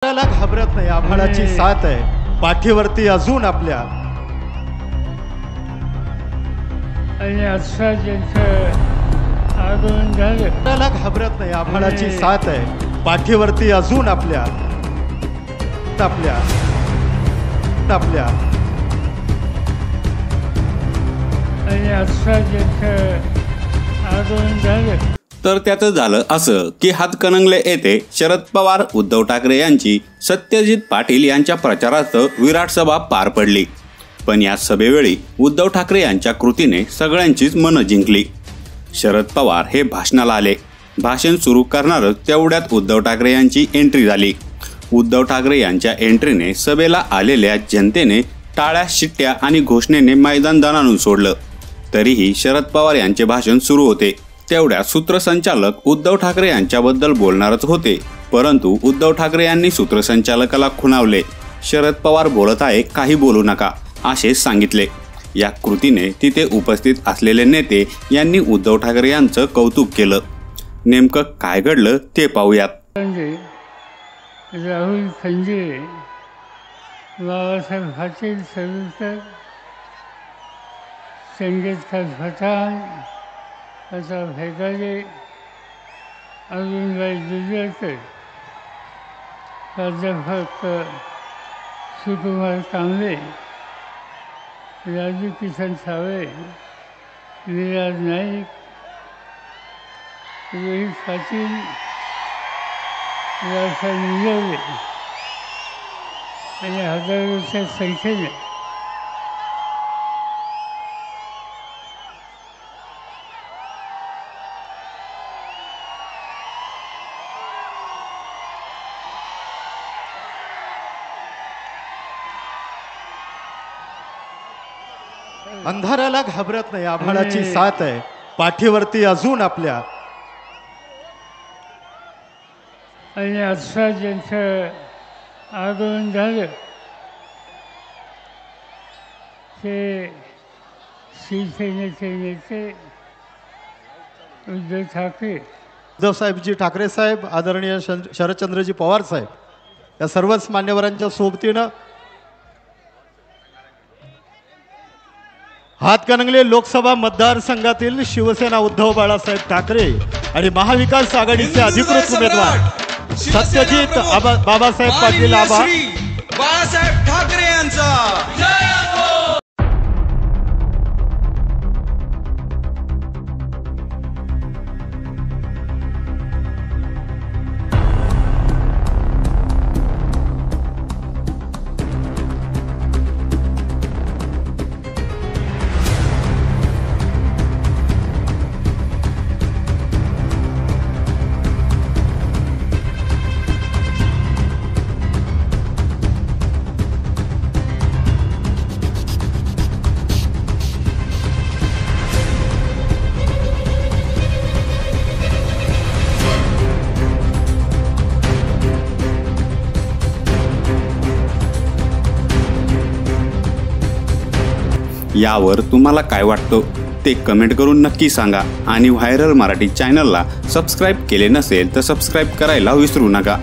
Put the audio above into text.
त्याला घाबरत नाही, आभाळाची साथ आहे पाठीवरती अजून आपल्या. आणि असा ज्यांचं आगमन झालं त्याला घाबरत नाही, आभाळाची साथ आहे पाठीवरती अजून आपल्या आपल्या आपल्या. आणि असा ज्यांचं आगमन झालं तर त्याचं झालं असं की हातकणंगले येथे शरद पवार उद्धव ठाकरे यांची सत्यजित पाटील यांच्या प्रचारार्थ विराट सभा पार पडली. पण या सभेवेळी उद्धव ठाकरे यांच्या कृतीने सगळ्यांचीच मनं जिंकली. शरद पवार हे भाषणाला आले. भाषण सुरू करणारच तेवढ्यात उद्धव ठाकरे यांची एंट्री झाली. उद्धव ठाकरे यांच्या एंट्रीने सभेला आलेल्या जनतेने टाळ्या, शिट्ट्या आणि घोषणेने मैदान दणाणून सोडलं. तरीही शरद पवार यांचे भाषण सुरू होते. तेवढ्या सूत्रसंचालक उद्धव ठाकरे यांच्याबद्दल बोलणारच होते, परंतु उद्धव ठाकरे यांनी सूत्रसंचालकाला खुणावले. शरद पवार बोलत आहे, काही बोलू नका असे सांगितले. या कृतीने तिथे उपस्थित असलेले नेते यांनी उद्धव ठाकरे यांचं कौतुक केलं. नेमकं काय घडलं ते पाहूयात. राहुल खंजे, बाबासाहेब पाटील सविस्तर, संगीतकार पठाण, आता भेगाले, अरुणबाई दुर्जकर, प्राध्यापक सुकुमार कांबळे, राजू किसन सावळे, विराज नाईक, रोहित पाटील, रावसाहेब निलवले आणि हजारोच्या संख्येने अंधाराला घाबरत नाही, आभाळाची साथ आहे पाठीवरती अजून आपल्या. आणि असा ज्यांचं आगमन झालं ते शिवसेनेचे नेते उद्धव ठाकरे, उद्धव साहेबजी ठाकरे साहेब, आदरणीय शरदचंद्रजी पवार साहेब या सर्वच मान्यवरांच्या सोबतीनं हातकणंगले लोकसभा मतदारसंघातील शिवसेना उद्धव बाळासाहेब ठाकरे आणि महाविकास आघाडीचे अधिकृत उमेदवार सत्यजित बाबासाहेब पाटील बाळासाहेब ठाकरे यांचा यावर तुम्हाला काय वाटतं ते कमेंट करून नक्की सांगा. आणि व्हायरल मराठी चॅनलला सबस्क्राईब केले नसेल तर सबस्क्राईब करायला विसरू नका.